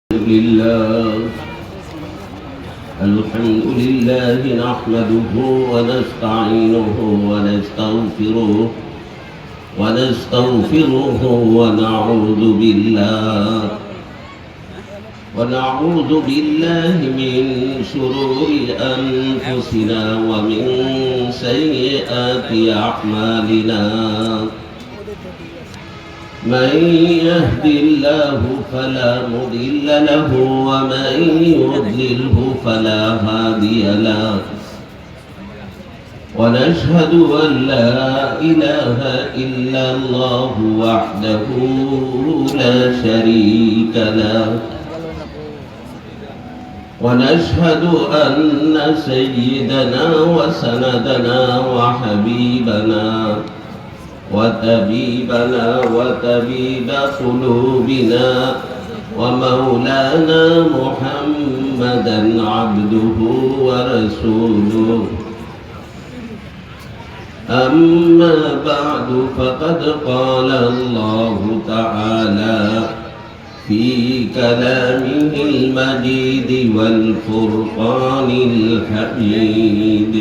الحمد لله نحمده ونستعينه ونستغفره ونعوذ بالله من شرور أنفسنا ومن سيئات أعمالنا. من يهد الله فلا مضل له ومن يضلله فلا هادي له. ونشهد أن لا إله إلا الله وحده لا شريك له. ونشهد أن سيدنا وسندنا وحبيبنا وطبيب قلوبنا ومولانا محمدا عبده ورسوله. أما بعد فقد قال الله تعالى في كلامه المجيد والفرقان الحميد: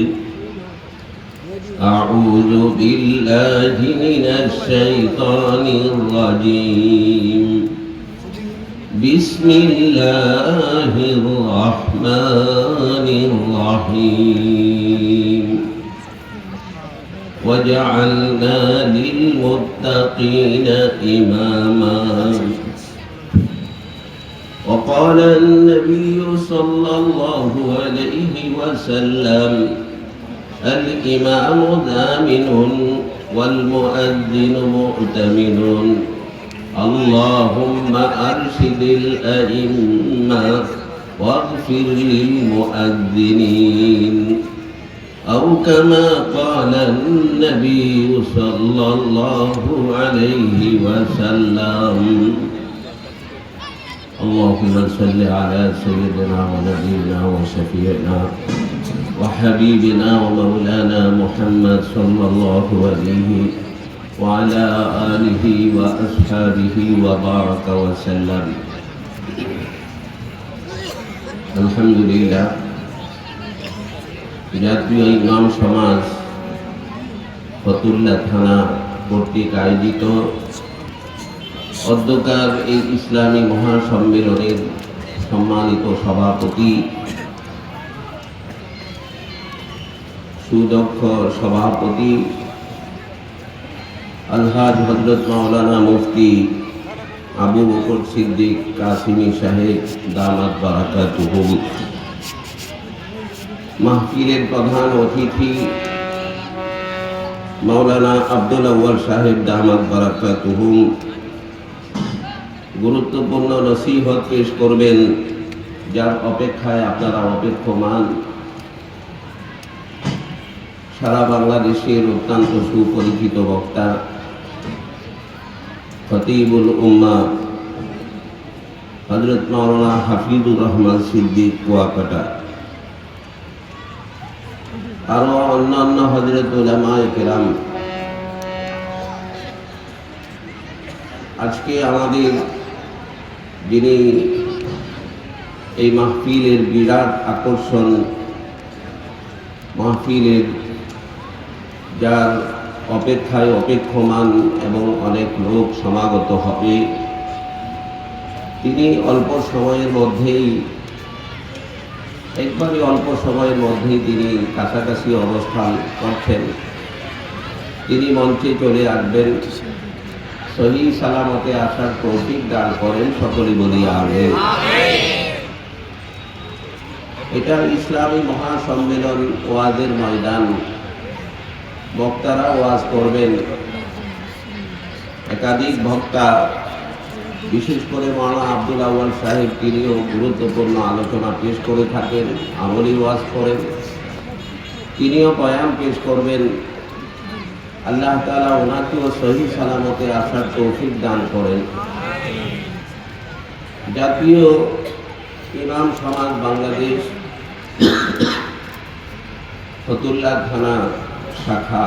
أعوذ بالله من الشيطان الرجيم. بسم الله الرحمن الرحيم. وجعلنا للمتقين إماما. وقال النبي صلى الله عليه وسلم: الإمام ضامن والمؤذن مؤتمن. اللهم أرشد الأئمة واغفر للمؤذنين. أو كما قال النبي صلى الله عليه وسلم. اللهم صل على سيدنا ونبينا وشفيعنا وحبيبنا ومولانا محمد صلى الله عليه وعلى آله وأصحابه وبارك وسلم. الحمد لله। জাতীয় ইমাম সমাজ ফতুল্লা থানা কর্তৃক আয়োজিত অধ্যকার এই ইসলামী মহাসম্মেলনের সম্মানিত সভাপতি, সুদক্ষ সভাপতি আলহাজ হযরত মাওলানা মুফতি আবু বকর সিদ্দিক কাসিমি সাহেব দামাত বারাকাতুহুম, মাহফিলের প্রধান অতিথি মাওলানা আব্দুল আউয়াল সাহেব দামাত বারাকাতুহুম গুরুত্বপূর্ণ নসিহত পেশ করবেন, যার অপেক্ষায় আপনারা অপেক্ষমান। সারা বাংলাদেশের অত্যন্ত সুপরিচিত বক্তা খতিবুল উম্মাহ হযরত মাওলানা হাফিজুর রহমান সিদ্দিক কুয়াকাটা, আরো অন্যান্য হযরত উলামায়ে কেরাম। আজকে আমাদের যিনি এই মাহফিলের বিরাট আকর্ষণ, মাহফিলের যার অপেক্ষায় অপেক্ষমান এবং অনেক লোক সমাগত হবে, তিনি অল্প সময়ের মধ্যেই তিনি কাছাকাছি অবস্থান করছেন। তিনি মঞ্চে চলে আসবেন। সহি সালামতে আসার তৌফিক দান করেন, সকলে বলি আমিন। এটা ইসলামী মহাসম্মেলন, ওয়াজের ময়দান। বক্তারা ওয়াজ করবেন। একাধিক বক্তা, বিশেষ করে মাওলানা আব্দুল আউয়াল সাহেব, তিনিও গুরুত্বপূর্ণ আলোচনা পেশ করে থাকেন, আমলি ওয়াজ করেন। তিনিও বয়ান পেশ করবেন। আল্লাহ তাআলা ওনাকেও সহি সালামতে আসার তৌফিক দান করেন। জাতীয় ইমাম সমাজ বাংলাদেশ ফতুল্লা থানা শাখা,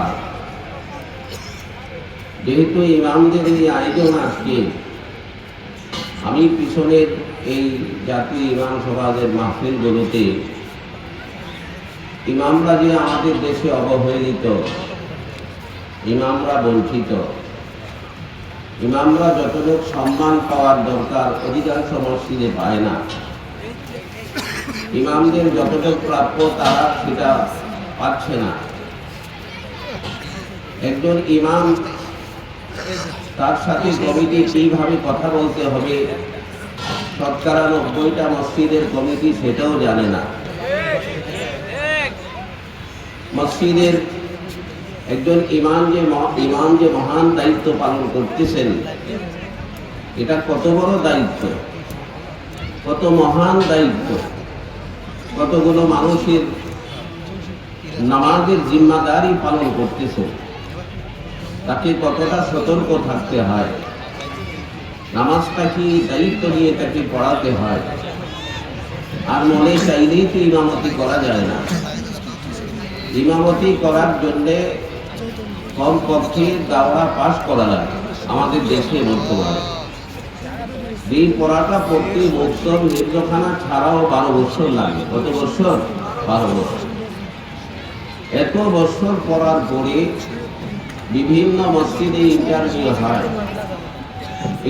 যেহেতু ইমামদের এই আয়োজন আজকে, আমি পিছনের এই জাতীয় ইমাম সমাজের মাহফিলগুলোতে ইমামরা যে আমাদের দেশে অবহেলিত, ইমামরা বঞ্চিত, ইমামরা যতটুকু সম্মান পাওয়ার দরকার অধিকাংশ মসজিদে পায় না। ইমামদের যতটুকু প্রাপ্য তারা সেটা পাচ্ছে না। একজন ইমাম তার সাথে কমিটি কিভাবে কথা বলতে হবে ৯০টা মসজিদের কমিটি সেটাও জানে না। মসজিদের একজন ইমাম যে মহান দায়িত্ব পালন করতেছেন, এটা কত বড় দায়িত্ব, কত মহান দায়িত্ব, কতগুলো মানুষের নামাজের জিম্মাদারি পালন করতেছে, তাকে কতটা সতর্ক থাকতে হয়, নামাজটা কি দায়িত্ব নিয়ে তাকে পড়াতে হয়। আর মনে চাইলেই তো ইমামতি করা যায় না। ইমামতি করার জন্যে কমপক্ষে দাওরা পাস করা লাগে আমাদের দেশে বর্তমানে। এই পড়াটা পড়তে মৌসুম নির্দেশনা ছাড়াও 12 বছর লাগে। কত বছর? 12 বছর। এত বছর পড়ার পরে বিভিন্ন মসজিদে ইন্টারভিউ হয়।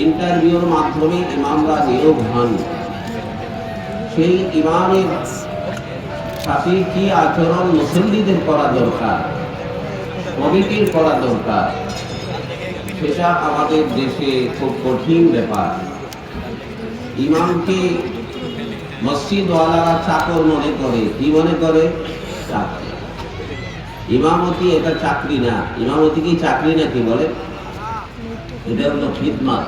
ইন্টারভিউর মাধ্যমে ইমামরা নিয়োগ হন। সেই ইমামের সাথে কি আচরণ মুসল্লিদের করা দরকার, কমিটির করা দরকার, সেটা আমাদের দেশে খুব কঠিন ব্যাপার। ইমামকে মসজিদওয়ালারা চাকর মনে করে। কি মনে করে? চাকর। ইমামতি এটা চাকরি না। ইমামতি কি চাকরি না? কি বলে? এটা হলো খিদমত।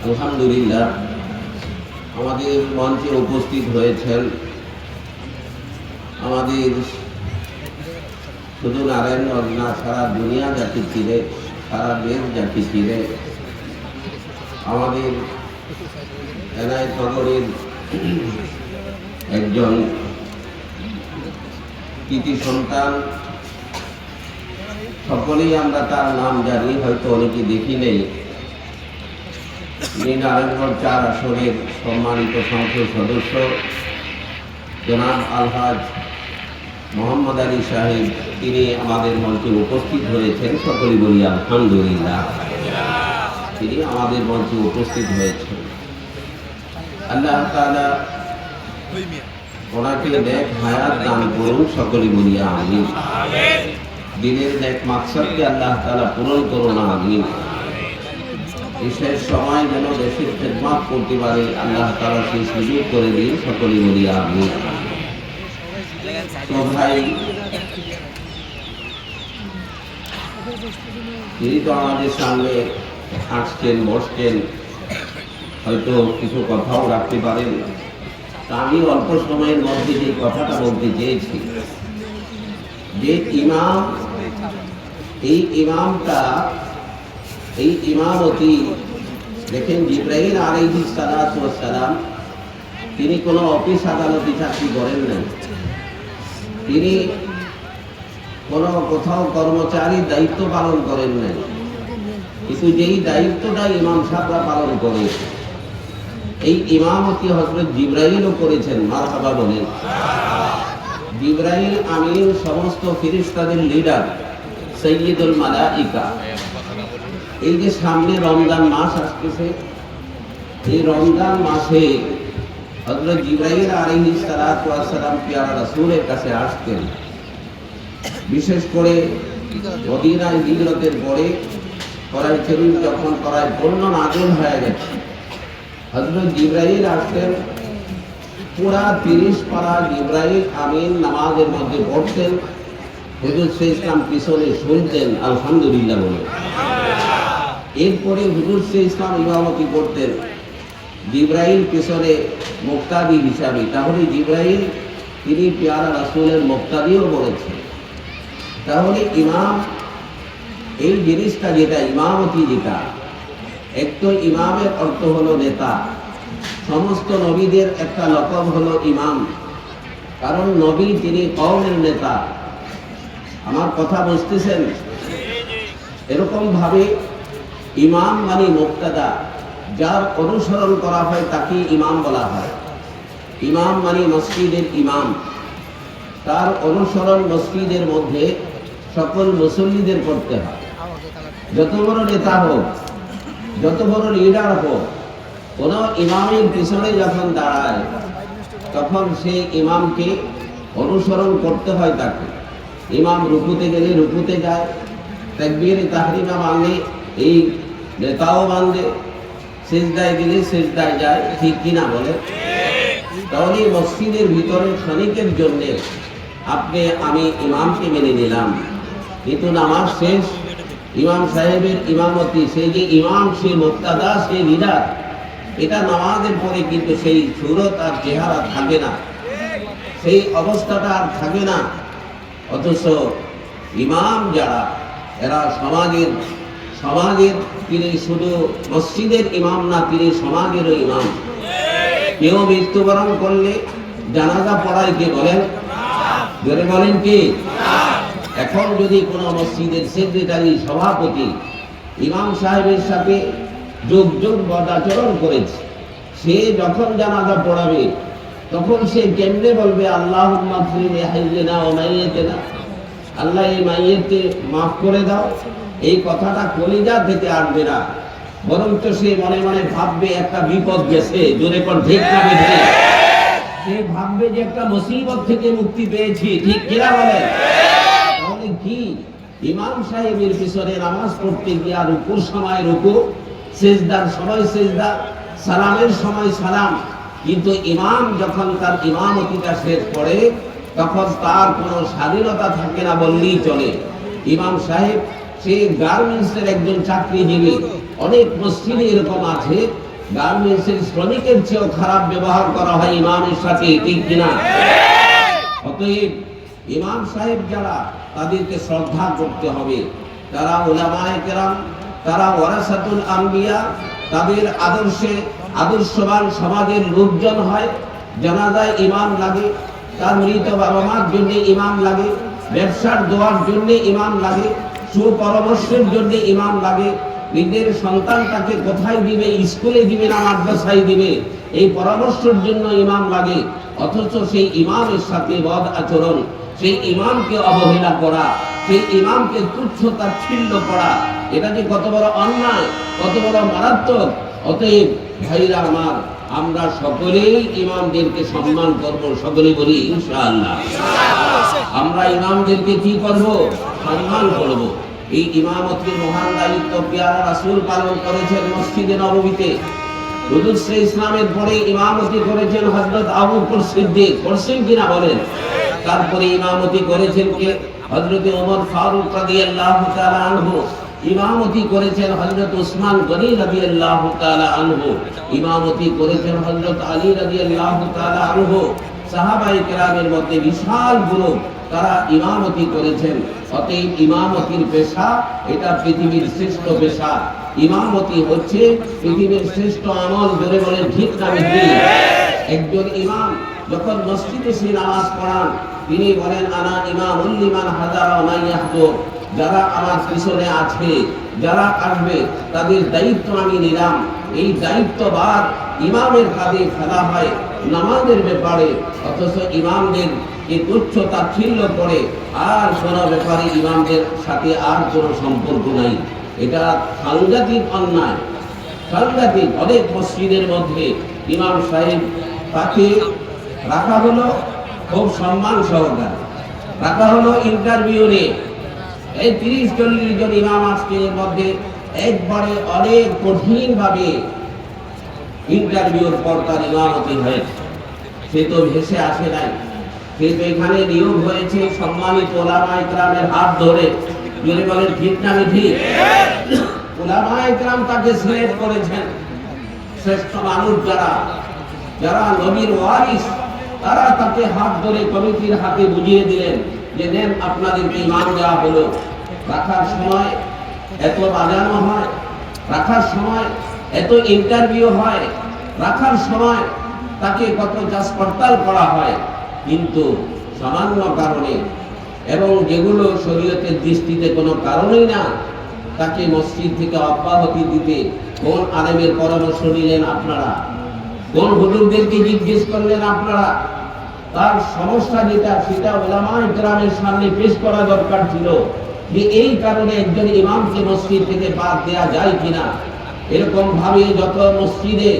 আলহামদুলিল্লাহ, আমাদের মঞ্চে উপস্থিত হয়েছেন আমাদের শুধু নারায়ণগঞ্জ না, সারা দুনিয়া জাতি চিরে, সারা দেশ জাতি চিরে আমাদের এনায়েতনগরের একজন কৃতি সন্তান। সকলেই আমরা তার নাম জানি, হয়তো অনেকে দেখি নেই। নারায়ণগঞ্জ 4 আসনের সম্মানিত সংসদ সদস্য জনাব আলহাজ মোহাম্মদ আলী সাহেব, তিনি আমাদের মঞ্চে উপস্থিত হয়েছেন। সকলেই বলি আলহামদুলিল্লাহ, তিনি আমাদের মঞ্চে উপস্থিত হয়েছেন। আল্লাহ তাআলা ওনাকে নেক হায়াত দান করুন। সকলেই বলি আমিন। দিনের নেক মাকসাদকে আল্লাহ তাআলা পূরণ করুন। আমিন। শেষ সময় যেন দেশের খেদমত করতে পারে আল্লাহ তাআলা সেই সুযোগ করে দিন। সকলেই বলি আমিন। তো ভাই, তিনি তো আমাদের সামনে আসছেন, বসছেন, হয়তো কিছু কথাও রাখতে পারেন। তা আমি অল্প সময়ের মধ্যে যে কথাটা বলতে চেয়েছি, যে ইমাম, এই ইমামটা, এই ইমামতি দেখেন, জিবরাইল আলাইহিস সালাতু ওয়াস সালাম তিনি কোনো অফিস আদালতে চাকরি করেন নাই। তিনি কোনো কোথাও কর্মচারীর দায়িত্ব পালন করেন নাই। কিন্তু যেই দায়িত্বটা ইমাম সাহেবরা পালন করে, এই ইমামতি হযরত জিবরাইলও করেছেন। মারহাবা বলেন। জিবরাইল আমিন সমস্ত ফেরেশতাদের লিডার, সাইয়্যিদুল মালাইকা। এই যে সামনে রমজান মাস আসতেছে, এই রমজান মাসে হযরত জিবরাইল আলাইহিস সালাতু ওয়াস সালাম পেয়ারা রাসূলের কাছে আসতেন। বিশেষ করে মদিনায় হিজরতের পরে করাই শরীফ যখন করাই পূর্ণ নাযিল হয়ে গেছে, হযরত জিবরাইল আসতেন। পুরা 30 পারা জিবরাইল আমিন নামাজের মধ্যে পড়তেন। হুজুর সাল্লাল্লাহু আলাইহি ওয়াসাল্লাম পিছনে শুনতেন। আলহামদুলিল্লাহ বলে। এরপরে হুজুর সাল্লাল্লাহু আলাইহি ওয়াসাল্লাম ইমামতি করতেন, জিবরাইল পিছনে মুক্তাদি হিসাবে। তাহলে জিবরাইল তিনি পেয়ারা রাসূলের মুক্তাদিও বলেছেন। তাহলে ইমাম, এই জিনিসটা যেটা ইমামতি, যেটা এক তো ইমামের অর্থ হলো নেতা। সমস্ত নবীদের একটা লকব হলো ইমাম, কারণ নবী তিনি কওমের নেতা। আমার কথা বুঝতেছেন? এরকম ভাবে ইমাম মানে মুক্তাদা, যার অনুসরণ করা হয় তাকে ইমাম বলা হয়। ইমাম মানে মসজিদের ইমাম, তার অনুসরণ মসজিদের মধ্যে সকল মুসল্লিদের করতে হয়। যত বড় নেতা হোক, যত বড় লিডার হোক, কোন ইমামের পিছনে যখন দাঁড়ায় তখন সেই ইমামকে অনুসরণ করতে হয় তাকে। ইমাম রুকুতে গেলে রুকুতে যায়, তাকবীরে তাহরিমা বাঁধে, এই নেতাও বাঁধে, সিজদায় গেলে সিজদায় যায়, ঠিক কিনা বলে? তাহলে মসজিদের ভিতরে ক্ষণিকের জন্য আপনি আমি ইমামকে মেনে নিলাম, কিন্তু নামাজ শেষ, ইমাম সাহেবের ইমামতি, সেই যে ইমাম, সে মুক্তাদা, সে লিডার, এটা নামাজের পরে কিন্তু সেই সুরত আর চেহারা থাকে না, সেই অবস্থাটা আর থাকে না। অথচ ইমাম যারা, এরা সমাজের তিনি শুধু মসজিদের ইমাম না, তিনি সমাজেরও ইমাম। কেউ মৃত্যুবরণ করলে জানাজা পড়ায় কে বলেন? জোরে বলেন কি? এখন যদি কোনো মসজিদের সেক্রেটারি, সভাপতি ইমাম সাহেবের সাথে যোগ বদাচরণ করেছে, সে যখন জানাজা পড়াবে তখন সে কেমনে বলবে আল্লাহুম্মা গফির লিহাইয়িনা ওয়া মাইয়িতিনা, আল্লাহ এই মাইয়িতকে মাফ করে দাও? এই কথাটা কলিজা থেকে আসবে না, বরঞ্চ সে মনে মনে ভাববে একটা বিপদ গেছে। জোরে কোন ঠিক না বেঠিক? সে ভাববে যে একটা মুসিবত থেকে মুক্তি পেয়েছি, ঠিক কিনা বলেন? তাহলে কি ইমাম সাহেবের পিছনে নামাজ পড়তে গিয়ে রুকুর সময় রুকু, সিজদার সময় সিজদা, সালামের সময় সালাম, কিন্তু ইমাম যখন তার ইমামতিটা শেষ করে তখন তার কোনো স্বাধীনতা থাকে না বললেই চলে। ইমাম সাহেব সে গার্মেন্টসের একজন চাকরিজীবী। অনেক মসজিদে এরকম আছে, গার্মেন্টসের শ্রমিকের চেয়েও খারাপ ব্যবহার করা হয় ইমামের সাথে, ঠিক কিনা? অতএব ইমাম সাহেব যারা, তাদেরকে শ্রদ্ধা করতে হবে। তারা উলামায়ে কেরাম, তারা ওয়ারাসাতুল আম্বিয়া, তাদের আদর্শে আদর্শবান সমাজের লোকজন হয়। জানাজায় ইমাম লাগে, তার মৃত বাবা মার জন্য ইমাম লাগে, ব্যবসার দোয়ার জন্য ইমাম লাগে, সুপরামর্শের জন্য ইমাম লাগে, নিজের সন্তানটাকে কোথায় দিবে, স্কুলে দিবে না মাদ্রাসায় দিবে, এই পরামর্শের জন্য ইমাম লাগে। অথচ সেই ইমামের সাথে বদ আচরণ, সেই ইমামকে অবহেলা করা, সেই ইমামকে তুচ্ছ তাচ্ছিল্য করা, এটা যে কত বড় অন্যায়, কত বড় মারাত্মক। অতএব ভাইরা আমার, আমরা সকলেই ইমামদেরকে সম্মান করব, সকলেই বলি ইনশাআল্লাহ। আমরা ইমামদেরকে কি করব? সম্মান করব। এই ইমামতির মহান দায়িত্ব পেয়ারা রাসূল পালন করেছেন মসজিদে নববীতে। হুজুর সাল্লাল্লাহু আলাইহি ইসলামের পরে ইমামতি করেছেন হযরত আবু বকর সিদ্দিক, করছেন কিনা বলেন? তারপরে ইমামতি করেছেন কে? হযরত ওমর ফারুক রাদিয়াল্লাহু তাআলা আনহু। ইমামতি করেছেন হযরত উসমান গনি রাদিয়াল্লাহু তাআলা আনহু। ইমামতি করেছেন হযরত আলী রাদিয়াল্লাহু তাআলা আনহু। সাহাবায়ে কেরামের মধ্যে বিশাল গ্রুপ, তারা ইমামতি করেছেন। অতএব ইমামতির পেশা, এটা পৃথিবীর শ্রেষ্ঠ পেশা। ইমামতি হচ্ছে পৃথিবীর শ্রেষ্ঠ আমল। ধরে বলেন ঠিক না বেঠিক? একজন ইমাম যখন মসজিদে সে নামাজ পড়ান, তিনি বলেন আনা ইমামুল লিমান হাদারা ওয়া মান ইয়াহদুর, যারা আমার পিছনে আছে, যারা আসবে, তাদের দায়িত্ব আমি নিলাম। এই দায়িত্বভার ইমামের কাঁধে ফেলা হয় নামাজের ব্যাপারে। অথচ ইমামদের এই তুচ্ছ তাচ্ছিল্য করে আর কোনো ব্যাপারে ইমামদের সাথে আর কোনো সম্পর্ক নাই। এটা সাংঘাতিক অন্যায়, সাংঘাতিক। অনেক মসজিদের মধ্যে ইমাম সাহেব তাকে রাখা হলো খুব সম্মান সহকারে, রাখা হলো ইন্টারভিউ নিয়ে। এই 30-40 জন ইমাম আজকে এর মধ্যে একবারে অনেক কঠিনভাবে ইন্টারভিউর পর তার ইমামতি হয়েছে। সে তো ভেসে আসে নাই, সে তো এখানে নিয়োগ হয়েছে সম্মানিত ওলামায়ে কেরামের হাত ধরে। যদি বলেন ঠিক না বেঠিক? ওলামায়ে কেরাম তাকে সিলেক্ট করেছেন। শ্রেষ্ঠ মানুষ যারা নবীর ওয়ারিস, তারা তাকে হাত ধরে কমিটির হাতে বুঝিয়ে দিলেন যে নেন, আপনাদেরকে ইমাম দেওয়া হলো। রাখার সময় এত বাজানো হয়, রাখার সময় এত ইন্টারভিউ হয়, রাখার সময় তাকে কত যাচ পড়তাল করা হয়, কিন্তু সামান্য কারণে এবং যেগুলো শরীয়তের দৃষ্টিতে কোনো কারণেই না, তাকে মসজিদ থেকে অব্যাহতি দিতে কোন আলেমের পরামর্শ নিলেন আপনারা? কোন হুজুরদেরকে জিজ্ঞেস করলেন আপনারা? তার সমস্যা যেটা, সেটা উলামায়ে কেরামের সামনে পেশ করা দরকার ছিল যে এই কারণে একজন ইমামকে মসজিদ থেকে বাদ দেওয়া যায় কিনা। এরকম ভাবে যত মসজিদে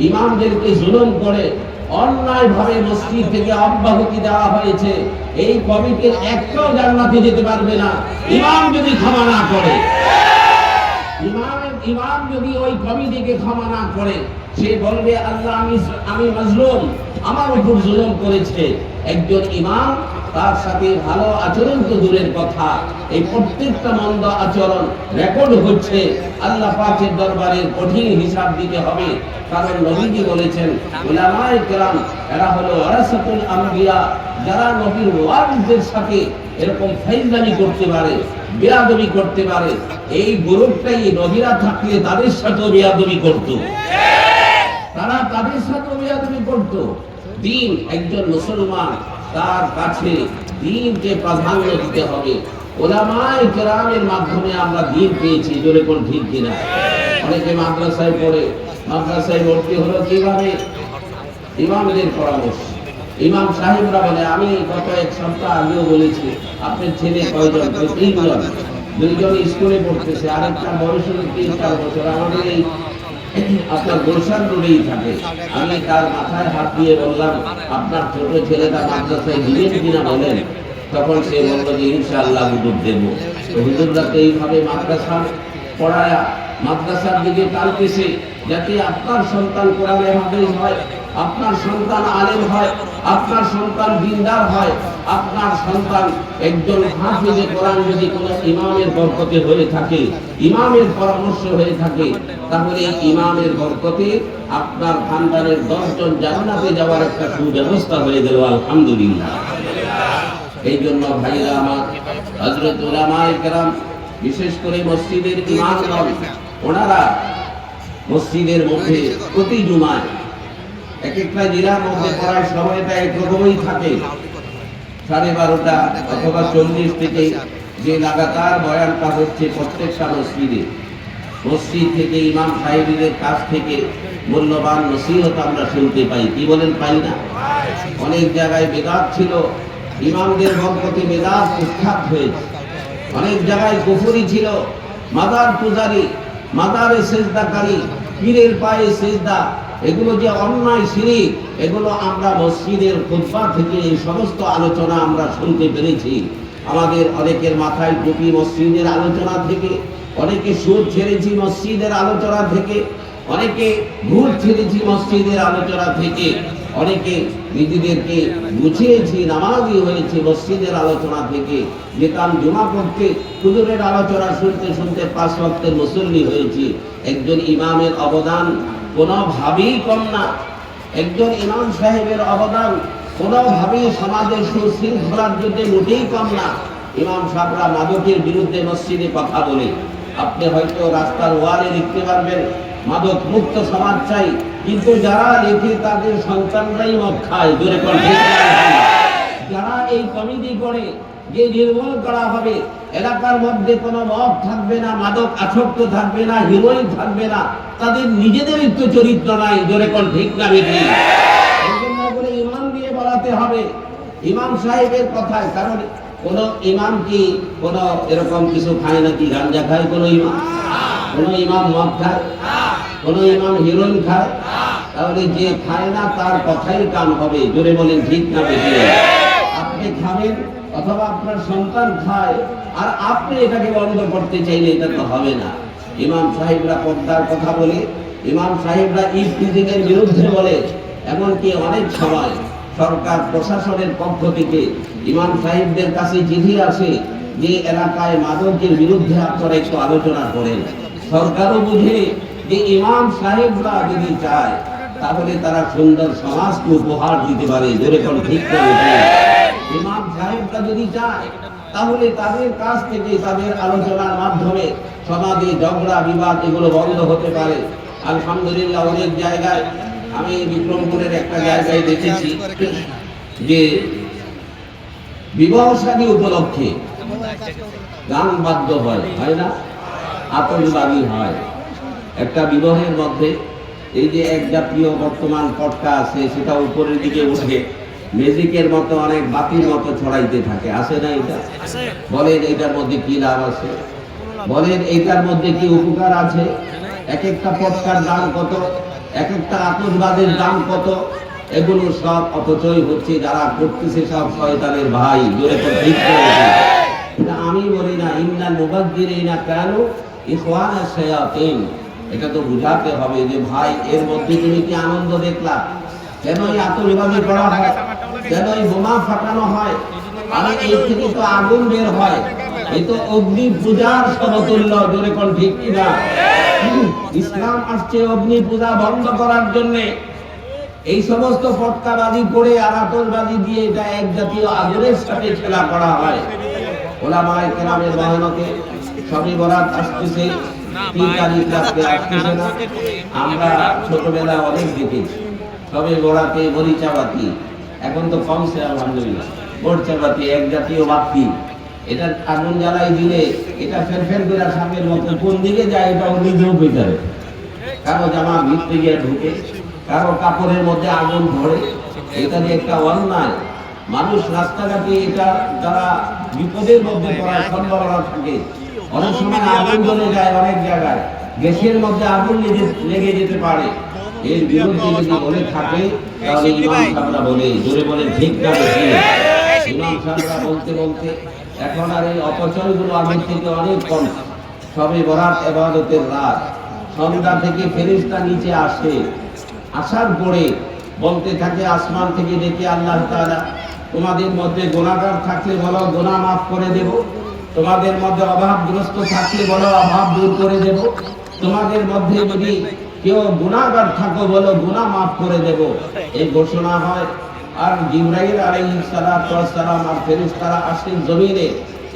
ইমামদেরকে জুলুম করে অন্যায় ভাবে মসজিদ থেকে অব্যাহতি দেওয়া হয়েছে, এই কমিটির একটাও জান্নাতে যেতে পারবে না ইমাম যদি ক্ষমা না করে। ইমাম যদি ওই কমিটিকে ক্ষমা না করে, সে বলবে আল্লাহ আমি মাজলুম, আমার উপর জুলুম করেছে। একজন ইমাম, তার সাথে ভালো আচরণ তো দূরের কথা, এই প্রত্যেকটা মন্দ আচরণ রেকর্ড হচ্ছে, আল্লাহ পাকের দরবারে কঠিন হিসাব দিতে হবে। কারণ নবীজি বলেছেন উলামায়ে কেরাম এরা হলো ওয়ারাসাতুল আম্বিয়া, যারা নবীর ওয়ারিসদের সাথে এরকম ফাইজলামি করতে পারে, বেয়াদবি করতে পারে, এই গ্রুপটাই নবীরা থাকলে তাদের সাথে বেয়াদবি করত, তারা তাদের সাথে বেয়াদবি করত। দিন, একজন মুসলমান তার কাছে দিনকে প্রাধান্য দিতে হবে। উলামায়ে কেরামের মাধ্যমে আমরা দিন পেয়েছি, জোরে কোন ঠিক কিনা? অনেকে মাদ্রাসায় পড়ে, মাদ্রাসায় ভর্তি হলো কিভাবে? ইমামদের পরামর্শ। ইমাম সাহেবরা বলে, আমি গত এক সপ্তাহ আগেও বলেছি আপনার ছেলে কয়জন? 3জন, 2জন স্কুলে পড়তেছে, আরেকটা বয়স হলো 3-4 বছর, আমাদের এই আপনার গুলশান রোডেই থাকে। আমি তার মাথায় হাত দিয়ে বললাম, আপনার ছোট ছেলেটা মাদ্রাসায় দিবেন কিনা বলেন? তখন সে বলল যে ইনশাআল্লাহ হুজুর দেব। হুজুররা তো এইভাবে মাদ্রাসা পড়ায়া মাদ্রাসার দিকে টানতেছে, যাতে আপনার সন্তান কোরআনে হাফেজ হয়, আপনার সন্তান আলেম হয়, আপনার সন্তান দিনদার হয়, আপনার সন্তান একজন হাফেজে কোরআন যদি কোনো ইমামের বরকতে হয়ে থাকে, ইমামের পরামর্শ হয়ে থাকে, তাহলে ইমামের বরকতে আপনার খানদানের 10 জন জান্নাতে যাওয়ার একটা সুব্যবস্থা হয়ে গেল, আলহামদুলিল্লাহ। এই জন্য ভাইরা আমার, হযরত উলামায়ে কেরাম, বিশেষ করে মসজিদের ইমামগণ, ওনারা মসজিদের মধ্যে প্রতি জুমায় এক একটা জেলার মধ্যে পড়ার সময়টা একরকমই থাকে, 12:30 অথবা 40 থেকে যে লাগাতার বয়ানটা হচ্ছে প্রত্যেকটা মসজিদে, মসজিদ থেকে ইমাম সাহেবদের কাছ থেকে মূল্যবান নসিহত আমরা শুনতে পাই। কি বলেন, পাই না? অনেক জায়গায় বেদাত ছিল, ইমামদের বরকতে বেদাত উৎখাত হয়েছে। অনেক জায়গায় কুফরি ছিল, মাদার পূজারি, মাদারে সেজদাকারী, পীরের পায়ে সেজদা, এগুলো যে অন্যায় শিরক, এগুলো আমরা মসজিদের খুতবা থেকে এই সমস্ত আলোচনা আমরা শুনতে পেরেছি। আমাদের অনেকের মাথায় টুপি মসজিদের আলোচনা থেকে, অনেকে সুদ ছেড়েছি মসজিদের আলোচনা থেকে, অনেকে ভুল ছেড়েছি মসজিদের আলোচনা থেকে, অনেকে নিজেদেরকে বুঝিয়েছি, নামাজি হয়েছে মসজিদের আলোচনা থেকে, যেতাম জুমা পড়তে, হুজুরের আলোচনা শুনতে শুনতে 5 ওয়াক্তের মুসল্লি হয়েছি। একজন ইমামের অবদান কোনোভাবেই কম না, একজন ইমাম সাহেবের অবদান কোনোভাবেই সমাজের সুশৃঙ্খলার জন্য মোটেই কম না। ইমাম সাহেবরা মাদকের বিরুদ্ধে মসজিদে কথা বলে, আপনি হয়তো রাস্তার ওয়ালে লিখতে পারবেন মাদক মুক্ত সমাজ চাই, কিন্তু যারা লেখে তাদের সন্তানরাই মদ খায়, জোরে কোন ঠিক না? যারা এই কমিটি করে যে নির্মূল করা হবে, এলাকার মধ্যে কোনো মদ থাকবে না, মাদক আসক্ত থাকবে না, হিরোইন থাকবে না, তাদের নিজেদেরই তো চরিত্র নাই, জোরে কোন ঠিক না? বেশি এই জন্য বলে ইমাম দিয়ে বলাতে হবে ইমাম সাহেবের কথায়। কারণ কোন ইমাম কি কোন এরকম কিছু খায় নাকি? গাঞ্জা খায় কোন ইমাম? কোন ইমাম মদ খায়? কোন ইমাম হিরোইন খায়? তাহলে যে খায় না তার কথাই কান হবে, জোরে বলেন ঠিক না? বেশি আপনি খাবেন অথবা আপনার সন্তান খায়, আর আপনি এটাকে বন্ধ করতে চাইলে এটা তো হবে না। ইমাম সাহেবরা পর্দার কথা বলে, ইমাম সাহেবরা ইফতিজিং এর বিরুদ্ধে বলে, এমনকি অনেক সময় সরকার প্রশাসনের পক্ষ থেকে ইমাম সাহেবদের কাছে চিঠি আসে যে এলাকায় মাদকের বিরুদ্ধে আপনারা একটু আলোচনা করেন। সরকারও বুঝে যে ইমাম সাহেবরা যদি চায় তাহলে তারা সুন্দর সমাজকে উপহার দিতে পারে, জোরে কোন ঠিক করে। ইমাম সাহেবরা যদি চায় তাহলে তাদের কাছ থেকে তাদের আলোচনার মাধ্যমে সমাধি ঝগড়া বিবাদ এগুলো বন্ধ হতে পারে। আলহামদুলিল্লাহ অনেক জায়গায়, আমি বিক্রমপুরের একটা জায়গায় দেখেছি যে বিবাহ শাদী উপলক্ষে গান বাদ্য হয় না, আতশবাজি হয়। একটা বিবাহের মধ্যে এই যে এক জাতীয় বর্তমান পটকা আছে, সেটা উপরের দিকে উঠে ম্যাজিকের মতো অনেক বাতির মতো ছড়াইতে থাকে, আছে না? এটা বলেন এইটার মধ্যে কি লাভ আছে? বলেন এইটার মধ্যে কি উপকার আছে? এক একটা পটকার দাম কত, এক একটা আতশবাজির দাম কত, এগুলো সব অপচয় হচ্ছে। যারা করতেছে সব শয়তানের ভাই। জোরে তো ঠিক করেছে। এটা আমি বলি না, ইন্নাল মুবাজ্জিরিনা কানু ইখওয়ানা শায়াতিন। এটা তো বুঝাতে হবে যে ভাই এর মধ্যে তুমি কি আনন্দ দেখলা? কেন এই আতশবাজি করা হয়? কেন এই বোমা ফাটানো হয়? আর এই থেকে তো আগুন বের হয়। এই তো অগ্নি পূজার সমতুল্য। জোরে কোন ঠিক কিনা? ইসলাম আসছে অগ্নি পূজা বন্ধ করার জন্য। এই সমস্ত পটকাবাজি করে আর আতশবাজি দিয়ে এটা এক জাতীয় আগুনের সাথে খেলা করা হয়। ওলামায়ে কেরামের মেহনতে সবে বরাত আসতেছে, 3 তারিখ রাতে আসতেছে না। আমরা ছোটবেলা অনেক দেখেছি সবে বরাতে মরিচাবাতি, এখন তো কমছে আলহামদুলিল্লাহ। মরিচাবাতি এক জাতীয় বাতি, এটা আগুন জ্বালাই দিলে এটা ফের করে সাপের মতো কোন দিকে যায় এটা ওর নিজেও পেটারে। কারো জামা ভিতরে গিয়ে ঢুকে, কারো কাপড়ের মধ্যে আগুন ধরে। এটা যে একটা অন্যায়। মানুষ রাস্তাঘাটে এটা যারা বিপদের মধ্যে পড়ার সম্ভাবনা থাকে, অনেক সময় আগুন জ্বলে যায়, অনেক জায়গায় গ্যাসের মধ্যে আগুন লেগে যেতে পারে। এর বিরুদ্ধে যদি বলে থাকে তাহলে ইমাম সাহেবরা বলে, জোরে বলে ঠিক না বেশি? ইমাম সাহেবরা বলতে বলতে এখন আর এই অপচয়গুলো আগের থেকে অনেক কম। সবে বরাত ইবাদতের রাত, সন্ধ্যা থেকে ফেরেশতা নিচে আসে, আসার পরে বলতে থাকে আসমান থেকে ডেকে, আল্লাহ তাআলা তোমাদের মধ্যে গুনাহগার থাকলে বলো গুনাহ মাফ করে দেব, তোমাদের মধ্যে অভাবগ্রস্ত থাকলে বলো অভাব দূর করে দেব, তোমাদের মধ্যে যদি কেউ গুনাহগার থাকো বলো গুনাহ মাফ করে দেব। এই ঘোষণা হয়। আর জিবরাইল আলাইহিস সালাতু ওয়াস সালাম আর ফেরেশতারা আসেন জমিনে,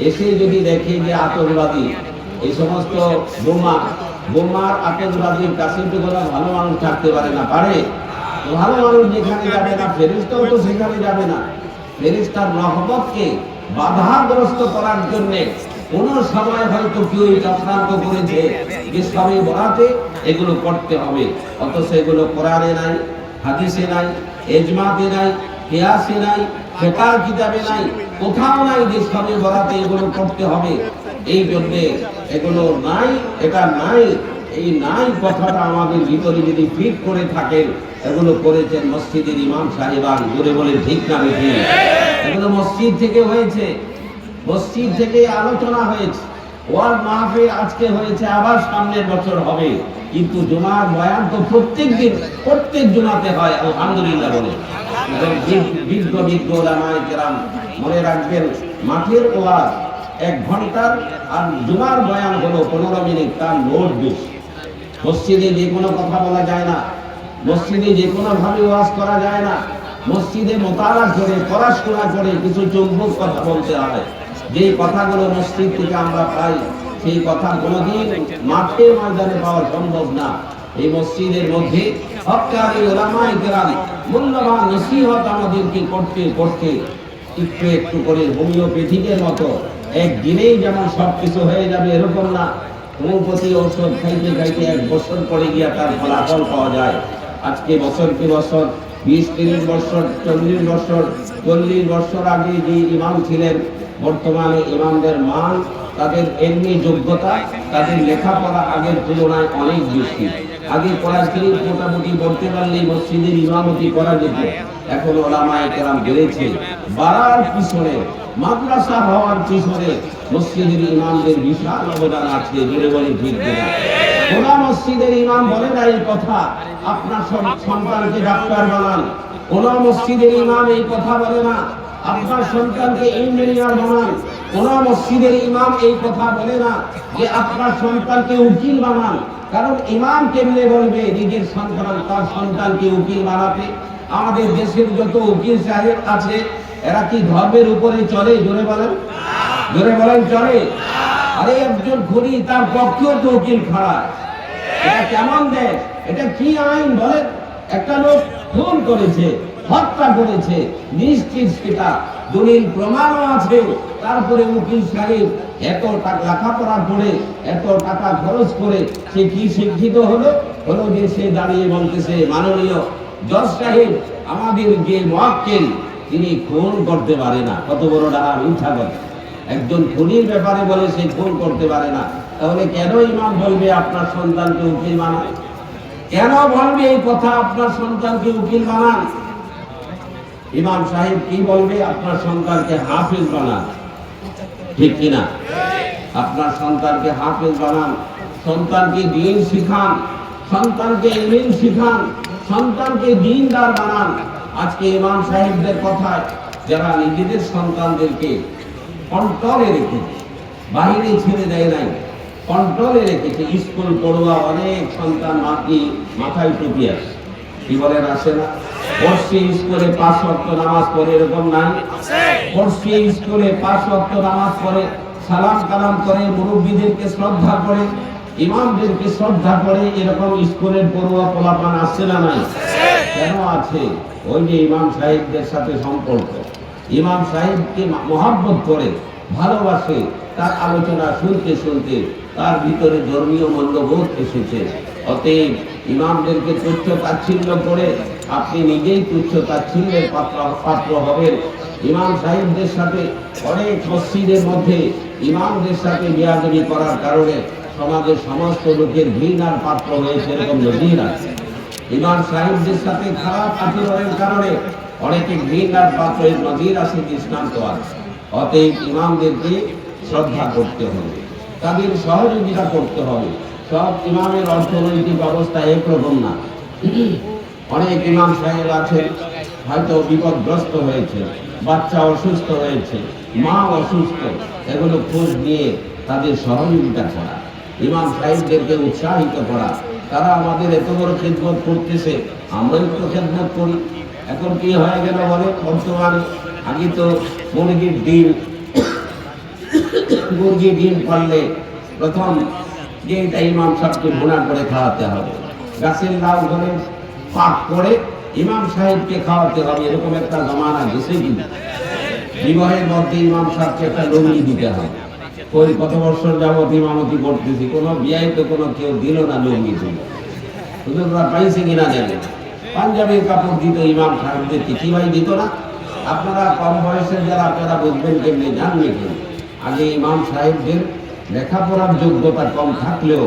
এসে যদি দেখে যে আতশবাজি, এই সমস্ত বোমার আতশবাজির কাছে তো কোনো ভালো মানুষ থাকতে পারে না। পারে? ভালো মানুষ যেখানে যাবে না, ফেরেশতাও তো সেখানে যাবে না। ফেরেশতার রহমতকে বাধাগ্রস্ত করার জন্য কোন সময় হয়তো কেউ চক্রান্ত করেছে যে সবে বরাতে এগুলো করতে হবে, অথচ এগুলো কোরআনে নাই, হাদিসে নাই, ইজমাতে নাই, কিয়াসে নাই, ফিকহ কিতাবে নাই, কোথাও নাই যে সবে বরাতে এগুলো করতে হবে। এই জন্য এগুলো নাই, এটা নাই। এই নাই কথাটা আমাদের ভিতরে যদি ফিট করে থাকেন, এগুলো করেছেন মসজিদের ইমাম সাহেবান। জোরে বলে ঠিক না বেশি? এগুলো মসজিদ থেকে হয়েছে, মসজিদ থেকে আলোচনা হয়েছে, ওয়াজ মাহফিল আজকে হয়েছে, আবার সামনের বছর হবে। কিন্তু জুমার বয়ান তো প্রত্যেক জুমাতে হয়, আলহামদুলিল্লাহ বলে। বিজ্ঞ ওলামায়ে কেরাম মনে রাখবেন, মাঠের ওয়াজ 1 ঘন্টার আর জুমার বয়ান হলো 15 মিনিট, তার নোট বেশি। মসজিদে যে কোনো কথা বলা যায় না, মসজিদে যে কোনো ভাবে ওয়াজ করা যায় না। মসজিদে মোতালা করে পড়াশোনা করে কিছু চৌম্বক কথা বলতে হয়। যে কথাগুলো মসজিদ থেকে আমরা পাই, সেই কথা কোনোদিন মাঠে ময়দানে পাওয়া সম্ভব না। এই মসজিদের মধ্যে হক্কানি ওলামায়ে কেরাম মূল্যবান নসিহত আমাদেরকে করতে করতে একটু একটু করে হোমিওপ্যাথিকের মতো একদিনেই যেমন সবকিছু হয়ে যাবে এরকম না। হোমিওপ্যাথি ঔষধ খাইতে খাইতে 1 বছর পরে গিয়া তার ফলাফল পাওয়া যায়। আজকে বছর কি বছর, 20-30 বছর, 40 বছর, 40 বছর আগে যে ইমাম ছিলেন, বর্তমানে ইমামদের মান, তাদের এমনি যোগ্যতা, তাদের লেখাপড়া আগের তুলনায় অনেক বেশি। আগে পড়াশোনা মোটামুটি বলতে পারলেই মসজিদের ইমামতি করা যেত। এখন ওলামায়ে কেরাম বেড়েছে, বাড়ার পিছনে, মাদ্রাসা হওয়ার পিছনে মসজিদের ইমামদের বিশাল অবদান আছে। জোরে বলে ঠিক কিনা? কোন মসজিদের ইমাম বলে না এই কথা আপনার সন্তানকে ডাক্তার বানান। কোন মসজিদের ইমাম এই কথা বলে না আপনার সন্তানকে ইঞ্জিনিয়ার বানান। কোন মসজিদের ইমাম এই কথা বলে না যে আপনার সন্তানকে উকিল বানান। কারণ ইমাম কেমনে বলবে নিজের সন্তান তার সন্তানকে উকিল বানাতে? আমাদের দেশের যত উকিল সাহেব আছে, এরা কি ধর্মের উপরে চলে? জোরে বলেন, জোরে বলেন, চলে? আরে একজন খুনি, তার পক্ষেও তো উকিল খাড়া। এটা কেমন দেশ? এটা কি আইন বলেন? একটা লোক খুন করেছে, হত্যা করেছে, নিশ্চিত সেটা দলিল প্রমাণও আছে, তারপরে উকিল সাহেব এত টাকা লেখাপড়া করে, এত টাকা খরচ করে সে কি শিক্ষিত হলো? হলো যে সে দাঁড়িয়ে বলতেছে, মাননীয় জজ সাহেব, আমাদের যে মুয়াক্কিল তিনি খুন করতে পারে না। কত বড় ডাহা, মিথ্যা কথা। একজন খুনির ব্যাপারে বলে সে খুন করতে পারে না, তাহলে কেন ইমাম বলবে আপনার সন্তানকে উকিল বানান? কেন বলবে এই কথা, আপনার সন্তানকে উকিল বানান? ইমাম সাহেব কি বলবে? আপনার সন্তানকে হাফেজ বানান, ঠিক কিনা? আপনার সন্তানকে হাফেজ বানান, সন্তানকে দ্বীন শিখান, সন্তানকে ইলম শিখান, সন্তানকে দ্বীনদার বানান। আজকে ইমাম সাহেবদের কথায় যারা নিজেদের সন্তানদেরকে কন্ট্রোলে রেখেছে, বাহিরে ছেড়ে দেয় নাই, কন্ট্রোলে রেখেছে। স্কুল পড়ুয়া অনেক সন্তান মাথায় টুপি আসে, কি বলেন আসে না? পড়ছে স্কুলে 5 ওয়াক্ত নামাজ পড়ে, এরকম নাই? পড়ছে স্কুলে 5 ওয়াক্ত নামাজ পড়ে, সালাম কালাম করে, মুরব্বীদেরকে শ্রদ্ধা করে, ইমামদেরকে শ্রদ্ধা করে, এরকম স্কুলের পড়ুয়া পোলাপান আসছে না নাই? কেন আছে? ওই যে ইমাম সাহেবদের সাথে সম্পর্ক, ইমাম সাহেবকে মহব্বত করে, ভালোবাসে, তার আলোচনা শুনতে শুনতে তার ভিতরে ধর্মীয় মূল্যবোধ এসেছে। অতএব ইমামদেরকে তুচ্ছ তাচ্ছিল্য করে আপনি নিজেই তুচ্ছ তাচ্ছিল্যের পাত্র হবেন। ইমাম সাহেবদের সাথে অনেক মসজিদের মধ্যে ইমামদের সাথে বিয়াদবি করার কারণে সমাজের সমস্ত লোকের ঘৃণার পাত্র হয়েছে, এরকম নজির আছে। ইমাম সাহেবদের সাথে খারাপ আচরণের কারণে অনেকে ঘৃণার পাত্রের নজির আছে, দৃষ্টান্ত আছে। অতএব ইমামদেরকে শ্রদ্ধা করতে হবে, তাদের সহযোগিতা করতে হবে। সব ইমামের অর্থনৈতিক অবস্থা একরকম না। অনেক ইমাম সাহেব আছে হয়তো বিপদগ্রস্ত হয়েছে, বাচ্চা অসুস্থ হয়েছে, মা অসুস্থ, এগুলো খোঁজ নিয়ে তাদের সহযোগিতা করা, ইমাম সাহেবদেরকে উৎসাহিত করা। তারা আমাদের এত বড় খেদমত করতেছে, আমরাও তো খেদমত করি। এখন কি হয়ে গেল বলে, বর্তমানে আগে তো মুরগির ডিম পারলে প্রথম যে এটা ইমাম সাহেবকে ভুনা করে খাওয়াতে হবে, গাছের লাউ ধরে পাক করে ইমাম সাহেবকে খাওয়াতে হবে, এরকম একটা জমানা গেছে। কিন্তু বিবাহের মধ্যে ইমাম সাহেবকে একটা লুঙ্গি দিতে হবে। ওই কত বছর যাবত ইমামতি করতেছি, কোনো বিয়ায় তো কোনো কেউ দিল না লুঙ্গি দিল, হুজুররা পাইছে কিনা জানে। পাঞ্জাবের কাপড় দিত ইমাম সাহেবদেরকে, কি ভাই দিত না? আপনারা কম বয়সের যারা, আপনারা বুঝবেন কেমনি, জানবেন কেন। আগে ইমাম সাহেবদের লেখাপড়ার যোগ্যতা কম থাকলেও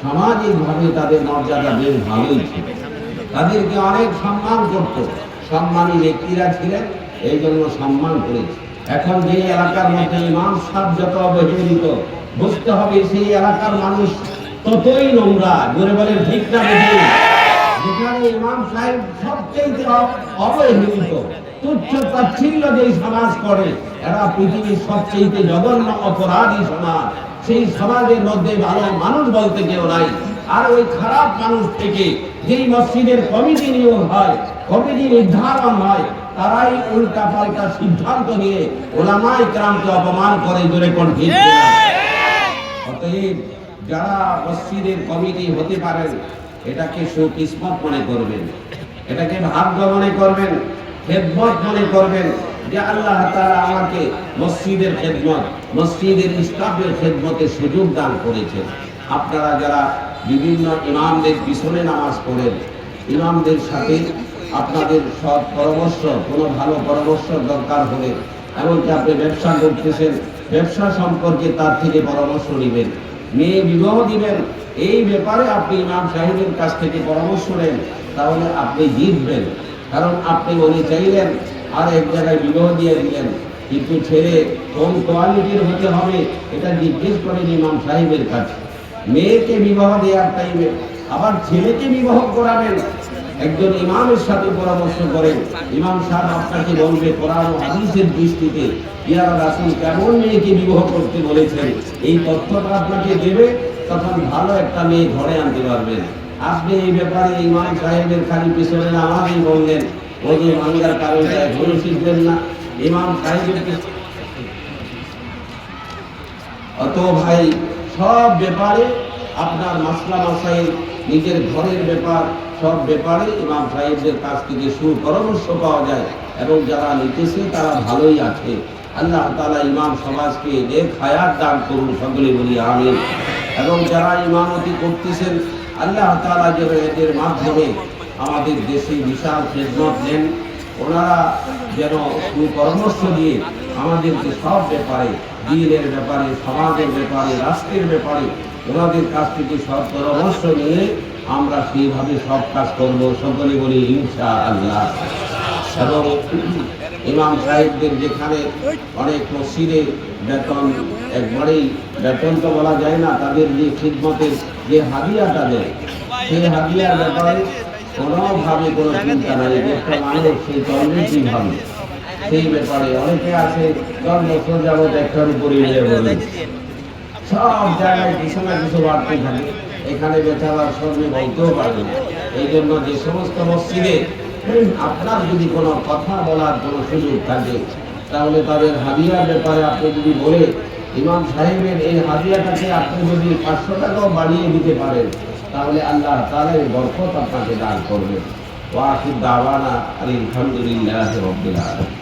সামাজিকভাবে তাদের মর্যাদা বেশ ভালোই ছিল, তাদেরকে অনেক সম্মান করত, সম্মানী ব্যক্তিরা ছিলেন, এই জন্য সম্মান করেছে। এখন যে এলাকার মধ্যে ইমাম সাহেব যত অবহেলিত, বুঝতে হবে সেই এলাকার মানুষ ততই নোংরা। জোরে বলেন ঠিক না? যেখানে ইমাম সাহেব সবচেয়ে অবহেলিত, তুচ্ছ তাচ্ছিল্য যে সমাজ করে, এরা পৃথিবীর সবচেয়ে জঘন্য অপরাধী সমাজ। সেই সমাজের মধ্যে ভালো মানুষ বলতে কেউ নাই। আর ওই খারাপ মানুষ থেকে যেই মসজিদের কমিটি নিয়োগ হয়, কমিটি নির্ধারণ হয়, তারাই উল্টা পাল্টা সিদ্ধান্ত নিয়ে ওলামায়ে কেরামকে অপমান করে। জোরে কোন ঠিক? অতএব যারা মসজিদের কমিটি হতে পারেন, এটাকে সুকিসমত মনে করবেন, এটাকে ভাগ্য মনে করবেন, খেদমত মনে করবেন যে আল্লাহ তাআলা আমাকে মসজিদের খেদমত, মসজিদের ইসলামের খেদমতের সুযোগ দান করেছেন। আপনারা যারা বিভিন্ন ইমামদের পিছনে নামাজ পড়েন, ইমামদের সাথে আপনাদের সব পরামর্শ, কোনো ভালো পরামর্শ দরকার হলে, এমনকি আপনি ব্যবসা করতেছেন, ব্যবসা সম্পর্কে তার থেকে পরামর্শ নেবেন, মেয়ে বিবাহ দিবেন, এই ব্যাপারে আপনি ইমাম সাহেবের কাছ থেকে পরামর্শ নেন, তাহলে আপনি জিতবেন। কারণ আপনি উনি চাইলেন আর এক জায়গায় বিবাহ দিয়ে দিলেন, কিন্তু ছেলে কোন কোয়ালিটির হতে হবে এটা জিজ্ঞেস করেন ইমাম সাহেবের কাছে। মেয়েকে বিবাহ দেওয়ার টাইমে আবার ছেলেকে বিবাহ করাবেন, একজন ইমামের সাথে পরামর্শ করেন। ইমাম সাহেব আপনাকে বলবে কোরআন ও হাদিসের দৃষ্টিতে ইয়া রাসূল কেমন মেয়েকে বিবাহ করতে বলেছেন, এই তথ্যটা আপনাকে দেবে, তখন ভালো একটা মেয়ে ঘরে আনতে পারবেন। আপনি এই ব্যাপারে ইমাম সাহেবের খালি পিছনে নামাজই বললেন, ওই যে মাঙ্গার কারণটা এখনো শিখবেন না। ইমাম সাহেবের অত ভাই সব ব্যাপারে আপনার মাসলা মাসাইল, নিজের ঘরের ব্যাপার, সব ব্যাপারে ইমাম সাহেবদের কাছ থেকে সুপরামর্শ পাওয়া যায় এবং যারা নিতেছে তারা ভালোই আছে। আল্লাহ তাআলা ইমাম সমাজকে নেক হায়াত দান করুন, সকলে বলি আমিন। এবং যারা ইমামতি করতেছেন আল্লাহ তাআলা যেন এদের মাধ্যমে আমাদের দেশে বিশাল খেদমত দেন, ওনারা যেন সুপরামর্শ দিয়ে আমাদেরকে সব ব্যাপারে, দ্বীনের ব্যাপারে, সমাজের ব্যাপারে, রাষ্ট্রের ব্যাপারে ওনাদের কাছ থেকে সব পরামর্শ নিয়ে আমরা সেইভাবে সব কাজ করব, সকলে বলি ইনশাআল্লাহ। এবং ইমাম সাহেবদের যেখানে অনেক মসজিদে বেতন একবারেই, বেতন তো বলা যায় না, তাদের যে খিদমতের যে হাদিয়াটা দেয় সেই হাদিয়ার ব্যাপারে কোনোভাবে কোনো চিন্তা নাই। একটা মানুষ সেই চলবে কীভাবে, সেই ব্যাপারে অনেকে আছে 10 বছর যাবৎ একটার উপরে বলে সব জায়গায় কিছু না কিছু বাড়তে থাকে, এখানে বেচারার সঙ্গে বলতেও পারবে না। এই জন্য যে সমস্ত মসজিদে আপনার যদি কোনো কথা বলার কোনো সুযোগ থাকে তাহলে তাদের হাদিয়ার ব্যাপারে আপনি যদি বলে ইমাম সাহেবের এই হাদিয়াটাকে আপনি যদি 500 টাকাও বাড়িয়ে দিতে পারেন তাহলে আল্লাহ তাআলা এই বরকত আপনাকে দান করবেন। ওয়া আখির দাওয়ানা আলহামদুলিল্লাহি রাব্বিল আলামিন।